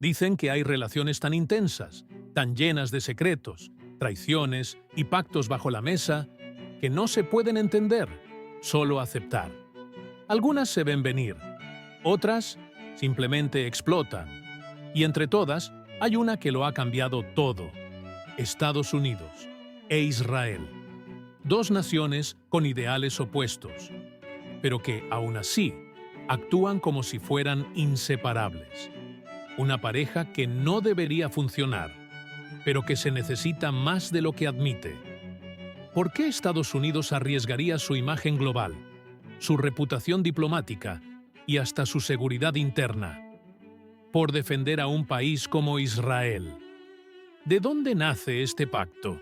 Dicen que hay relaciones tan intensas, tan llenas de secretos, traiciones y pactos bajo la mesa, que no se pueden entender, solo aceptar. Algunas se ven venir, otras simplemente explotan. Y entre todas, hay una que lo ha cambiado todo: Estados Unidos e Israel. Dos naciones con ideales opuestos, pero que, aún así, actúan como si fueran inseparables. Una pareja que no debería funcionar, pero que se necesita más de lo que admite. ¿Por qué Estados Unidos arriesgaría su imagen global, su reputación diplomática y hasta su seguridad interna por defender a un país como Israel? ¿De dónde nace este pacto?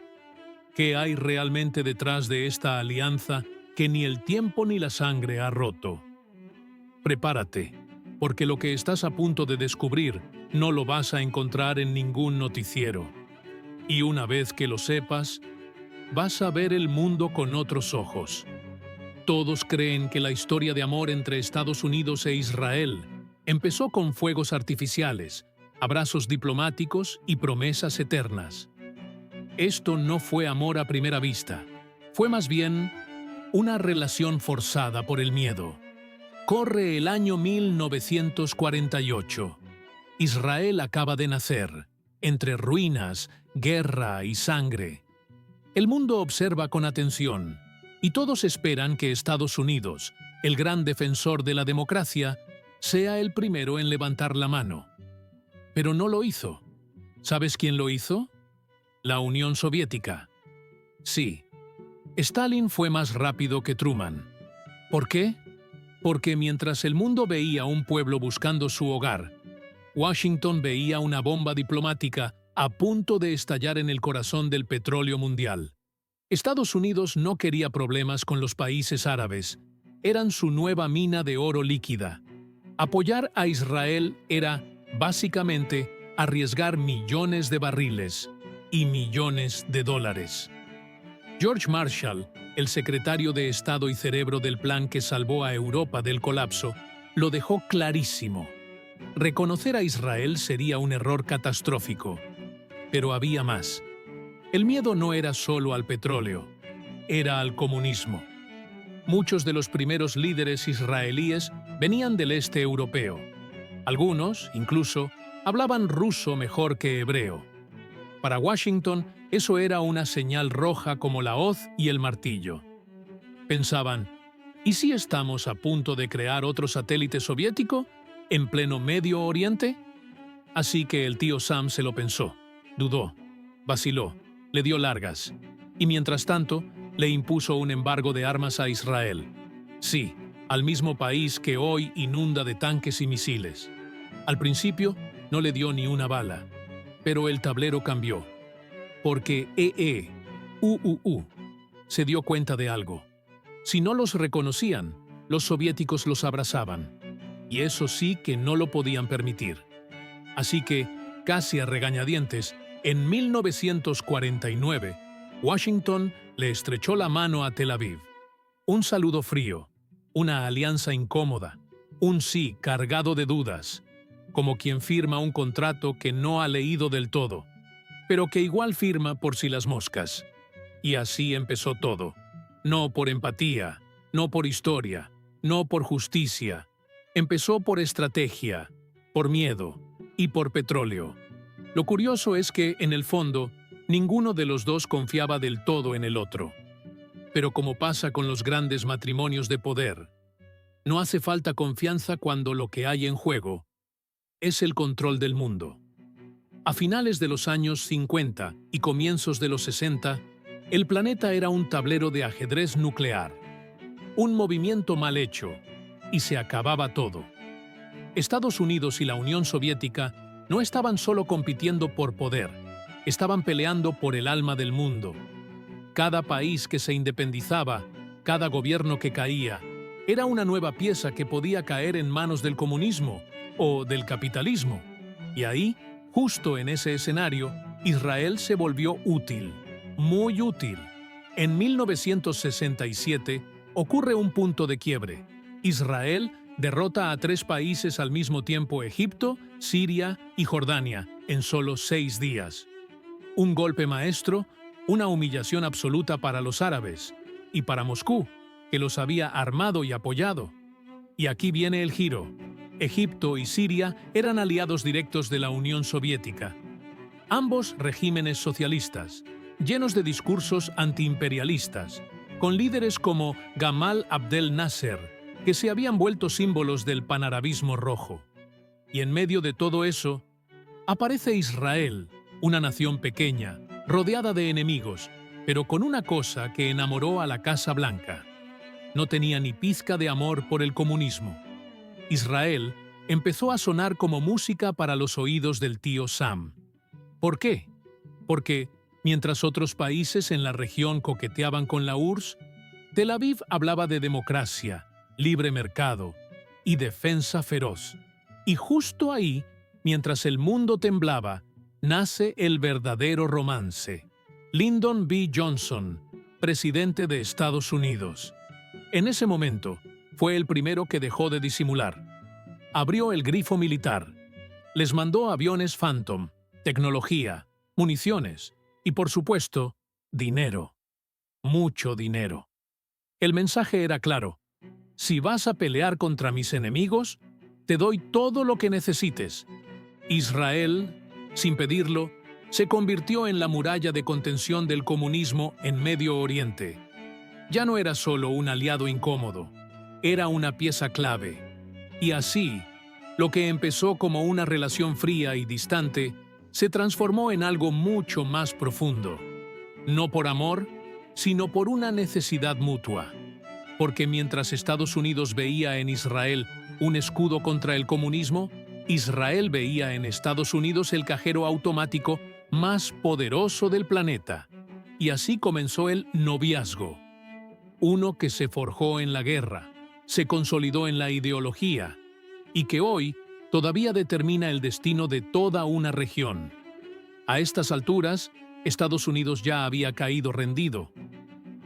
¿Qué hay realmente detrás de esta alianza que ni el tiempo ni la sangre ha roto? Prepárate, porque lo que estás a punto de descubrir no lo vas a encontrar en ningún noticiero. Y una vez que lo sepas, vas a ver el mundo con otros ojos. Todos creen que la historia de amor entre Estados Unidos e Israel empezó con fuegos artificiales, abrazos diplomáticos y promesas eternas. Esto no fue amor a primera vista, fue más bien una relación forzada por el miedo. Corre el año 1948. Israel acaba de nacer, entre ruinas, guerra y sangre. El mundo observa con atención, y todos esperan que Estados Unidos, el gran defensor de la democracia, sea el primero en levantar la mano. Pero no lo hizo. ¿Sabes quién lo hizo? La Unión Soviética. Sí, Stalin fue más rápido que Truman. ¿Por qué? Porque mientras el mundo veía un pueblo buscando su hogar, Washington veía una bomba diplomática a punto de estallar en el corazón del petróleo mundial. Estados Unidos no quería problemas con los países árabes. Eran su nueva mina de oro líquida. Apoyar a Israel era, básicamente, arriesgar millones de barriles y millones de dólares. George Marshall, el secretario de Estado y cerebro del plan que salvó a Europa del colapso, lo dejó clarísimo. Reconocer a Israel sería un error catastrófico. Pero había más. El miedo no era solo al petróleo, era al comunismo. Muchos de los primeros líderes israelíes venían del este europeo. Algunos, incluso, hablaban ruso mejor que hebreo. Para Washington, eso era una señal roja como la hoz y el martillo. Pensaban, ¿y si estamos a punto de crear otro satélite soviético en pleno Medio Oriente? Así que el tío Sam se lo pensó, dudó, vaciló, le dio largas, y mientras tanto le impuso un embargo de armas a Israel. Sí, al mismo país que hoy inunda de tanques y misiles. Al principio no le dio ni una bala, pero el tablero cambió, porque UUU se dio cuenta de algo. Si no los reconocían, los soviéticos los abrazaban, y eso sí que no lo podían permitir. Así que, casi a regañadientes, en 1949, Washington le estrechó la mano a Tel Aviv. Un saludo frío, una alianza incómoda, un sí cargado de dudas, como quien firma un contrato que no ha leído del todo, pero que igual firma por si las moscas. Y así empezó todo. No por empatía, no por historia, no por justicia. Empezó por estrategia, por miedo y por petróleo. Lo curioso es que, en el fondo, ninguno de los dos confiaba del todo en el otro. Pero como pasa con los grandes matrimonios de poder, no hace falta confianza cuando lo que hay en juego es el control del mundo. A finales de los años 50 y comienzos de los 60, el planeta era un tablero de ajedrez nuclear. Un movimiento mal hecho, y se acababa todo. Estados Unidos y la Unión Soviética no estaban solo compitiendo por poder, estaban peleando por el alma del mundo. Cada país que se independizaba, cada gobierno que caía, era una nueva pieza que podía caer en manos del comunismo o del capitalismo. Y ahí, justo en ese escenario, Israel se volvió útil, muy útil. En 1967 ocurre un punto de quiebre. Israel derrota a 3 países al mismo tiempo: Egipto, Siria y Jordania, en solo 6 días. Un golpe maestro, una humillación absoluta para los árabes y para Moscú, que los había armado y apoyado. Y aquí viene el giro. Egipto y Siria eran aliados directos de la Unión Soviética. Ambos regímenes socialistas, llenos de discursos antiimperialistas, con líderes como Gamal Abdel Nasser, que se habían vuelto símbolos del panarabismo rojo. Y en medio de todo eso, aparece Israel, una nación pequeña, rodeada de enemigos, pero con una cosa que enamoró a la Casa Blanca. No tenía ni pizca de amor por el comunismo. Israel empezó a sonar como música para los oídos del tío Sam. ¿Por qué? Porque, mientras otros países en la región coqueteaban con la URSS, Tel Aviv hablaba de democracia, libre mercado y defensa feroz. Y justo ahí, mientras el mundo temblaba, nace el verdadero romance. Lyndon B. Johnson, presidente de Estados Unidos. En ese momento, fue el primero que dejó de disimular. Abrió el grifo militar. Les mandó aviones Phantom, tecnología, municiones y, por supuesto, dinero. Mucho dinero. El mensaje era claro: si vas a pelear contra mis enemigos, te doy todo lo que necesites. Israel, sin pedirlo, se convirtió en la muralla de contención del comunismo en Medio Oriente. Ya no era solo un aliado incómodo, era una pieza clave. Y así, lo que empezó como una relación fría y distante, se transformó en algo mucho más profundo. No por amor, sino por una necesidad mutua. Porque mientras Estados Unidos veía en Israel un escudo contra el comunismo, Israel veía en Estados Unidos el cajero automático más poderoso del planeta. Y así comenzó el noviazgo. Uno que se forjó en la guerra, se consolidó en la ideología y que hoy todavía determina el destino de toda una región. A estas alturas, Estados Unidos ya había caído rendido.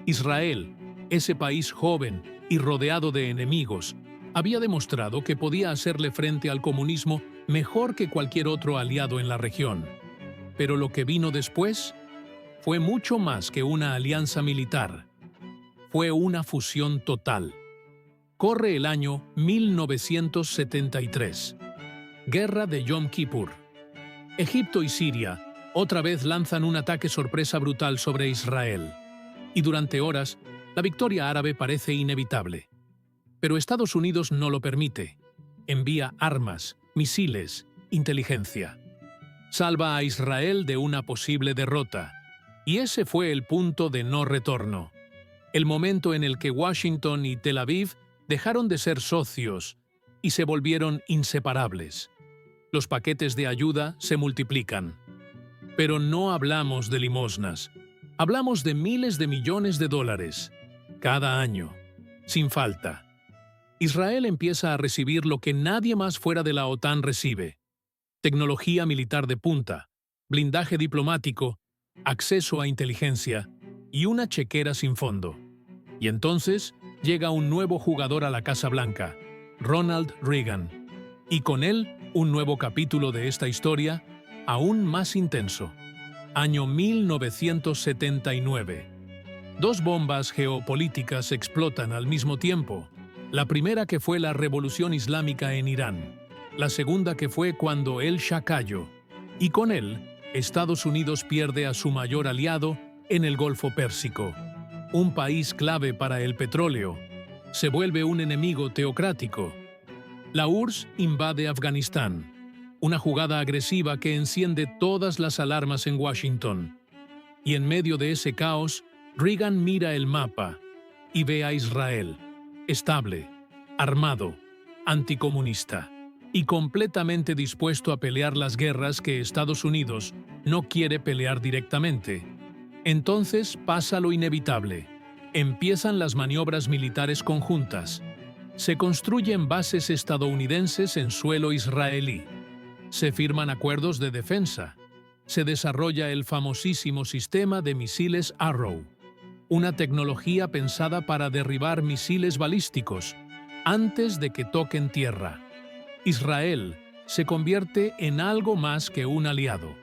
Israel, ese país joven y rodeado de enemigos, había demostrado que podía hacerle frente al comunismo mejor que cualquier otro aliado en la región. Pero lo que vino después fue mucho más que una alianza militar. Fue una fusión total. Corre el año 1973. Guerra de Yom Kippur. Egipto y Siria otra vez lanzan un ataque sorpresa brutal sobre Israel. Y durante horas, la victoria árabe parece inevitable. Pero Estados Unidos no lo permite. Envía armas, misiles, inteligencia. Salva a Israel de una posible derrota. Y ese fue el punto de no retorno. El momento en el que Washington y Tel Aviv dejaron de ser socios y se volvieron inseparables. Los paquetes de ayuda se multiplican. Pero no hablamos de limosnas. Hablamos de miles de millones de dólares, cada año, sin falta. Israel empieza a recibir lo que nadie más fuera de la OTAN recibe: tecnología militar de punta, blindaje diplomático, acceso a inteligencia y una chequera sin fondo. Y entonces llega un nuevo jugador a la Casa Blanca, Ronald Reagan, y con él un nuevo capítulo de esta historia aún más intenso. Año 1979. 2 bombas geopolíticas explotan al mismo tiempo. La primera, que fue la Revolución Islámica en Irán. La segunda, que fue cuando el Shah cayó. Y con él, Estados Unidos pierde a su mayor aliado en el Golfo Pérsico. Un país clave para el petróleo. Se vuelve un enemigo teocrático. La URSS invade Afganistán. Una jugada agresiva que enciende todas las alarmas en Washington. Y en medio de ese caos, Reagan mira el mapa y ve a Israel, estable, armado, anticomunista y completamente dispuesto a pelear las guerras que Estados Unidos no quiere pelear directamente. Entonces pasa lo inevitable. Empiezan las maniobras militares conjuntas. Se construyen bases estadounidenses en suelo israelí. Se firman acuerdos de defensa. Se desarrolla el famosísimo sistema de misiles Arrow, una tecnología pensada para derribar misiles balísticos. Antes de que toquen tierra, Israel se convierte en algo más que un aliado.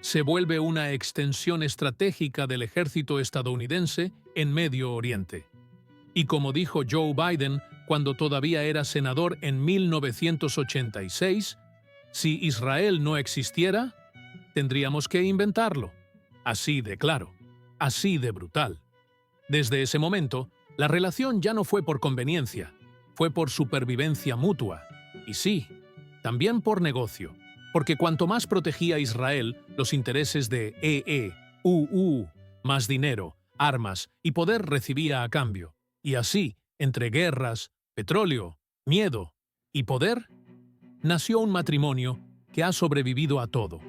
Se vuelve una extensión estratégica del ejército estadounidense en Medio Oriente. Y como dijo Joe Biden cuando todavía era senador en 1986, si Israel no existiera, tendríamos que inventarlo. Así de claro, así de brutal. Desde ese momento, la relación ya no fue por conveniencia, fue por supervivencia mutua. Y sí, también por negocio, porque cuanto más protegía Israel los intereses de más dinero, armas y poder recibía a cambio. Y así, entre guerras, petróleo, miedo y poder, nació un matrimonio que ha sobrevivido a todo.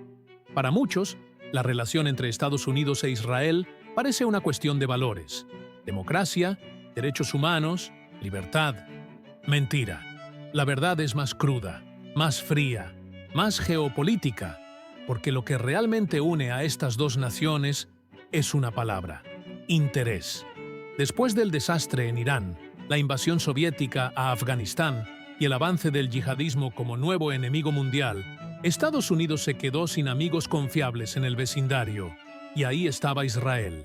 Para muchos, la relación entre Estados Unidos e Israel parece una cuestión de valores: democracia, derechos humanos, libertad. Mentira. La verdad es más cruda, más fría, más geopolítica, porque lo que realmente une a estas dos naciones es una palabra: interés. Después del desastre en Irán, la invasión soviética a Afganistán y el avance del yihadismo como nuevo enemigo mundial, Estados Unidos se quedó sin amigos confiables en el vecindario, y ahí estaba Israel,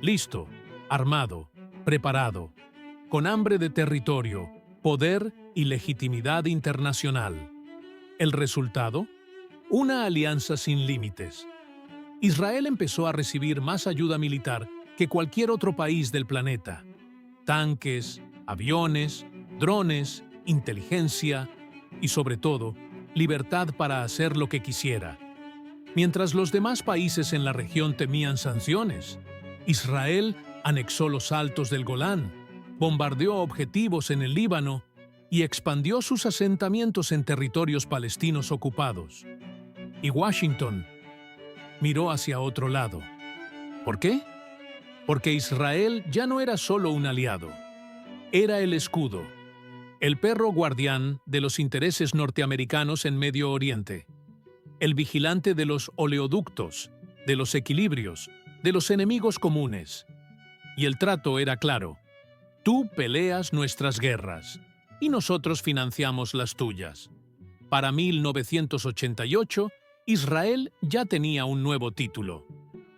listo, armado, preparado, con hambre de territorio, poder y legitimidad internacional. ¿El resultado? Una alianza sin límites. Israel empezó a recibir más ayuda militar que cualquier otro país del planeta. Tanques, aviones, drones, inteligencia y, sobre todo, libertad para hacer lo que quisiera. Mientras los demás países en la región temían sanciones, Israel anexó los Altos del Golán, bombardeó objetivos en el Líbano y expandió sus asentamientos en territorios palestinos ocupados. Y Washington miró hacia otro lado. ¿Por qué? Porque Israel ya no era solo un aliado, era el escudo, el perro guardián de los intereses norteamericanos en Medio Oriente, el vigilante de los oleoductos, de los equilibrios, de los enemigos comunes. Y el trato era claro: tú peleas nuestras guerras y nosotros financiamos las tuyas. Para 1988, Israel ya tenía un nuevo título: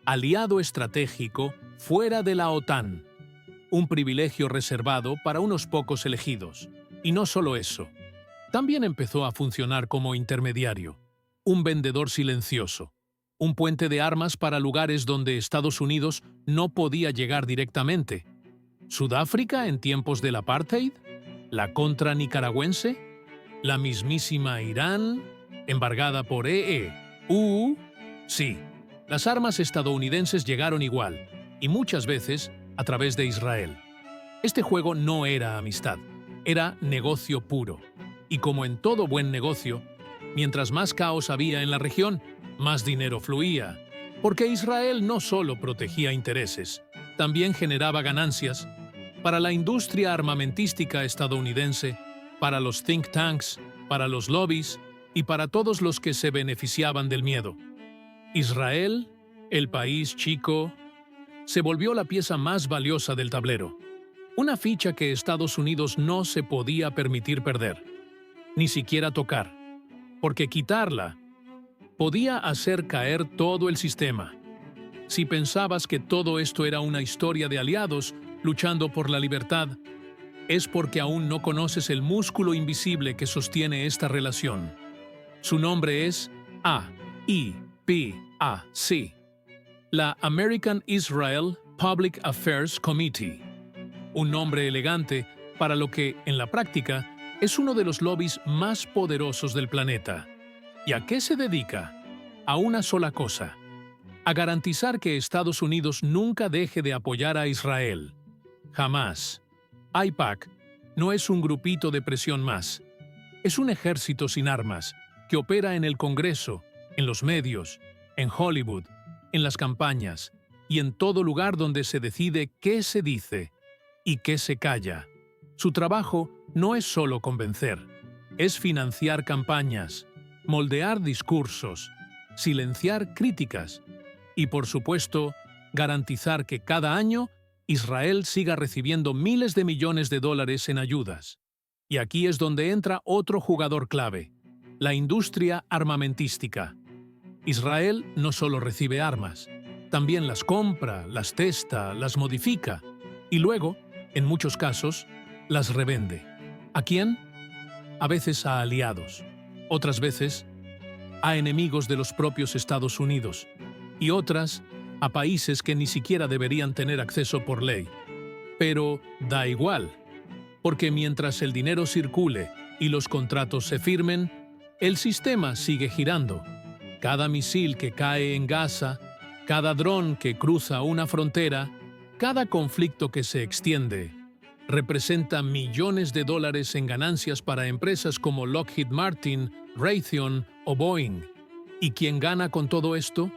aliado estratégico fuera de la OTAN, un privilegio reservado para unos pocos elegidos. Y no solo eso, también empezó a funcionar como intermediario, un vendedor silencioso, un puente de armas para lugares donde Estados Unidos no podía llegar directamente. ¿Sudáfrica en tiempos del apartheid? ¿La contra nicaragüense? ¿La mismísima Irán, embargada por Sí, las armas estadounidenses llegaron igual, y muchas veces a través de Israel. Este juego no era amistad, era negocio puro. Y como en todo buen negocio, mientras más caos había en la región, más dinero fluía, porque Israel no solo protegía intereses, también generaba ganancias para la industria armamentística estadounidense, para los think tanks, para los lobbies y para todos los que se beneficiaban del miedo. Israel, el país chico, se volvió la pieza más valiosa del tablero, una ficha que Estados Unidos no se podía permitir perder, ni siquiera tocar, porque quitarla podía hacer caer todo el sistema. Si pensabas que todo esto era una historia de aliados luchando por la libertad, es porque aún no conoces el músculo invisible que sostiene esta relación. Su nombre es AIPAC, la American Israel Public Affairs Committee, un nombre elegante para lo que, en la práctica, es uno de los lobbies más poderosos del planeta. ¿Y a qué se dedica? A una sola cosa: a garantizar que Estados Unidos nunca deje de apoyar a Israel. Jamás. AIPAC no es un grupito de presión más. Es un ejército sin armas que opera en el Congreso, en los medios, en Hollywood, en las campañas y en todo lugar donde se decide qué se dice y qué se calla. Su trabajo no es solo convencer, es financiar campañas, moldear discursos, silenciar críticas y, por supuesto, garantizar que cada año Israel siga recibiendo miles de millones de dólares en ayudas. Y aquí es donde entra otro jugador clave, la industria armamentística. Israel no solo recibe armas, también las compra, las testa, las modifica y luego, en muchos casos, las revende. ¿A quién? A veces a aliados, otras veces a enemigos de los propios Estados Unidos y otras a países que ni siquiera deberían tener acceso por ley. Pero da igual, porque mientras el dinero circule y los contratos se firmen, el sistema sigue girando. Cada misil que cae en Gaza, cada dron que cruza una frontera, cada conflicto que se extiende, representa millones de dólares en ganancias para empresas como Lockheed Martin, Raytheon o Boeing. ¿Y quién gana con todo esto?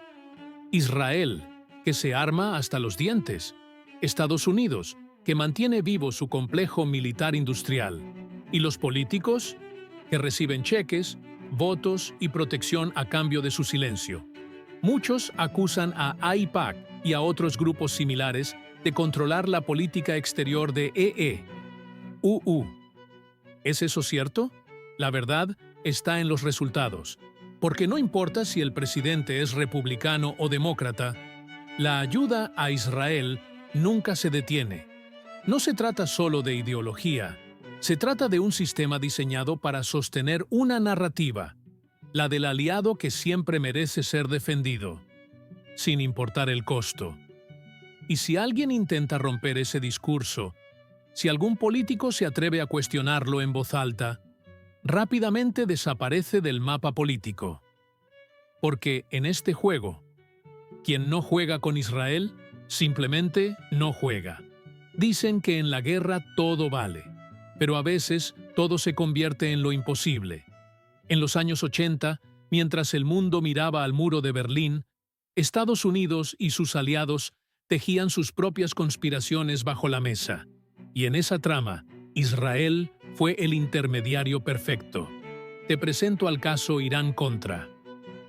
Israel, que se arma hasta los dientes. Estados Unidos, que mantiene vivo su complejo militar industrial. Y los políticos, que reciben cheques, votos y protección a cambio de su silencio. Muchos acusan a AIPAC y a otros grupos similares de controlar la política exterior de UU. ¿Es eso cierto? La verdad está en los resultados, porque no importa si el presidente es republicano o demócrata, la ayuda a Israel nunca se detiene. No se trata solo de ideología, se trata de un sistema diseñado para sostener una narrativa, la del aliado que siempre merece ser defendido, sin importar el costo. Y si alguien intenta romper ese discurso, si algún político se atreve a cuestionarlo en voz alta, rápidamente desaparece del mapa político. Porque en este juego, quien no juega con Israel, simplemente no juega. Dicen que en la guerra todo vale, pero a veces todo se convierte en lo imposible. En los años 80, mientras el mundo miraba al muro de Berlín, Estados Unidos y sus aliados tejían sus propias conspiraciones bajo la mesa. Y en esa trama, Israel fue el intermediario perfecto. Te presento al caso Irán-Contra,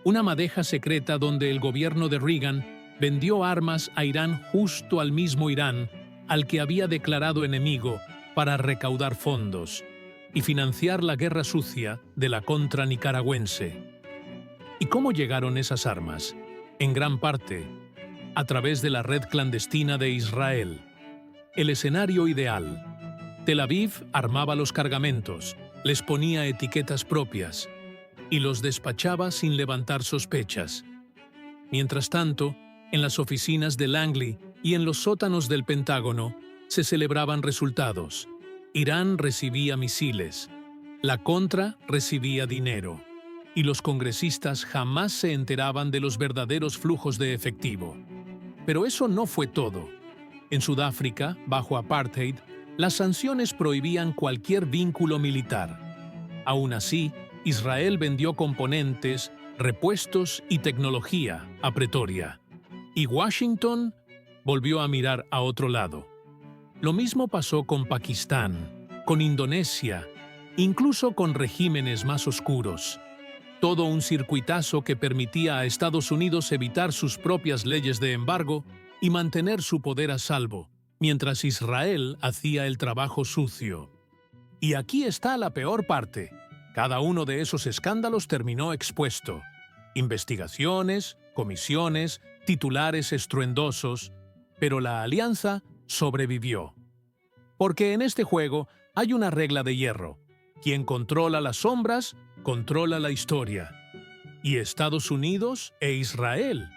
una madeja secreta donde el gobierno de Reagan vendió armas a Irán justo al mismo Irán al que había declarado enemigo para recaudar fondos y financiar la guerra sucia de la Contra nicaragüense. ¿Y cómo llegaron esas armas? En gran parte, a través de la red clandestina de Israel. El escenario ideal. Tel Aviv armaba los cargamentos, les ponía etiquetas propias y los despachaba sin levantar sospechas. Mientras tanto, en las oficinas de Langley y en los sótanos del Pentágono se celebraban resultados. Irán recibía misiles, la Contra recibía dinero, y los congresistas jamás se enteraban de los verdaderos flujos de efectivo. Pero eso no fue todo. En Sudáfrica, bajo apartheid, las sanciones prohibían cualquier vínculo militar. Aún así, Israel vendió componentes, repuestos y tecnología a Pretoria. Y Washington volvió a mirar a otro lado. Lo mismo pasó con Pakistán, con Indonesia, incluso con regímenes más oscuros. Todo un circuitazo que permitía a Estados Unidos evitar sus propias leyes de embargo y mantener su poder a salvo, mientras Israel hacía el trabajo sucio. Y aquí está la peor parte. Cada uno de esos escándalos terminó expuesto. Investigaciones, comisiones, titulares estruendosos, pero la alianza sobrevivió. Porque en este juego hay una regla de hierro. Quien controla las sombras, controla la historia. Y Estados Unidos e Israel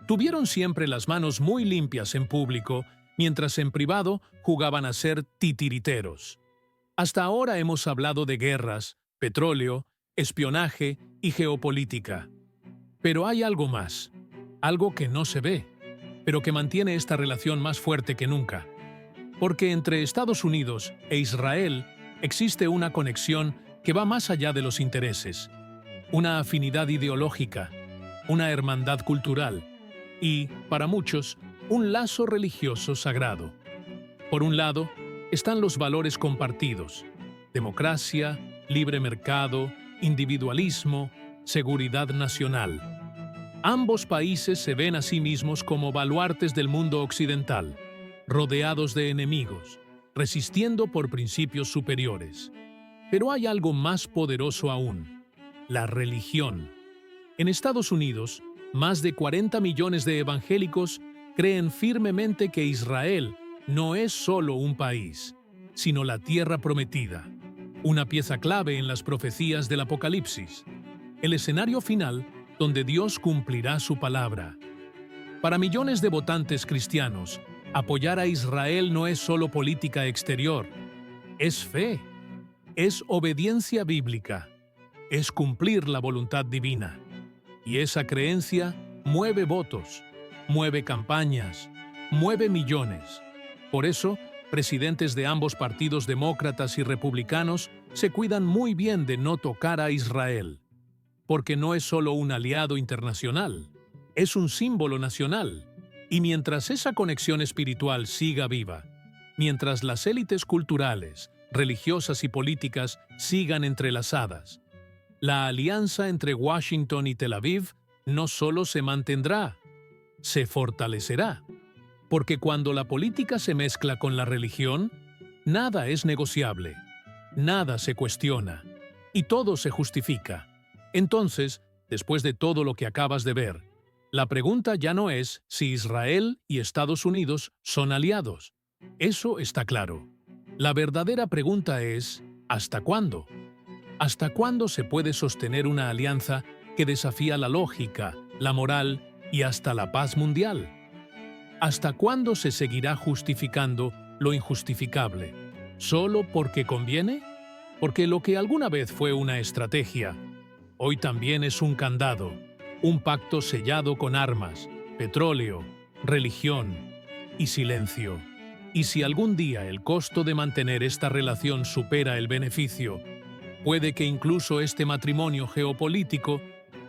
tuvieron siempre las manos muy limpias en público, mientras en privado jugaban a ser titiriteros. Hasta ahora hemos hablado de guerras, petróleo, espionaje y geopolítica. Pero hay algo más, algo que no se ve, pero que mantiene esta relación más fuerte que nunca. Porque entre Estados Unidos e Israel existe una conexión que va más allá de los intereses, una afinidad ideológica, una hermandad cultural y, para muchos, un lazo religioso sagrado. Por un lado, están los valores compartidos: democracia, libre mercado, individualismo, seguridad nacional. Ambos países se ven a sí mismos como baluartes del mundo occidental, rodeados de enemigos, resistiendo por principios superiores. Pero hay algo más poderoso aún: la religión. En Estados Unidos, más de 40 millones de evangélicos creen firmemente que Israel no es solo un país, sino la tierra prometida, una pieza clave en las profecías del Apocalipsis, el escenario final donde Dios cumplirá su palabra. Para millones de votantes cristianos, apoyar a Israel no es solo política exterior, es fe, es obediencia bíblica, es cumplir la voluntad divina. Y esa creencia mueve votos, mueve campañas, mueve millones. Por eso, presidentes de ambos partidos, demócratas y republicanos, se cuidan muy bien de no tocar a Israel, porque no es solo un aliado internacional, es un símbolo nacional. Y mientras esa conexión espiritual siga viva, mientras las élites culturales, religiosas y políticas sigan entrelazadas, la alianza entre Washington y Tel Aviv no solo se mantendrá, se fortalecerá. Porque cuando la política se mezcla con la religión, nada es negociable, nada se cuestiona y todo se justifica. Entonces, después de todo lo que acabas de ver, la pregunta ya no es si Israel y Estados Unidos son aliados. Eso está claro. La verdadera pregunta es: ¿hasta cuándo? ¿Hasta cuándo se puede sostener una alianza que desafía la lógica, la moral y hasta la paz mundial? ¿Hasta cuándo se seguirá justificando lo injustificable? ¿Solo porque conviene? Porque lo que alguna vez fue una estrategia, hoy también es un candado, un pacto sellado con armas, petróleo, religión y silencio. Y si algún día el costo de mantener esta relación supera el beneficio, puede que incluso este matrimonio geopolítico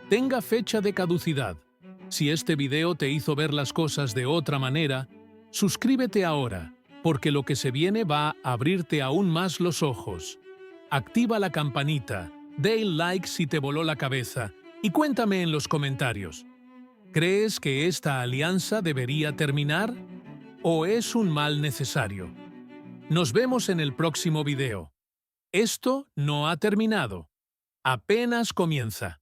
tenga fecha de caducidad. Si este video te hizo ver las cosas de otra manera, suscríbete ahora, porque lo que se viene va a abrirte aún más los ojos. Activa la campanita, dale like si te voló la cabeza y cuéntame en los comentarios: ¿crees que esta alianza debería terminar o es un mal necesario? Nos vemos en el próximo video. Esto no ha terminado. Apenas comienza.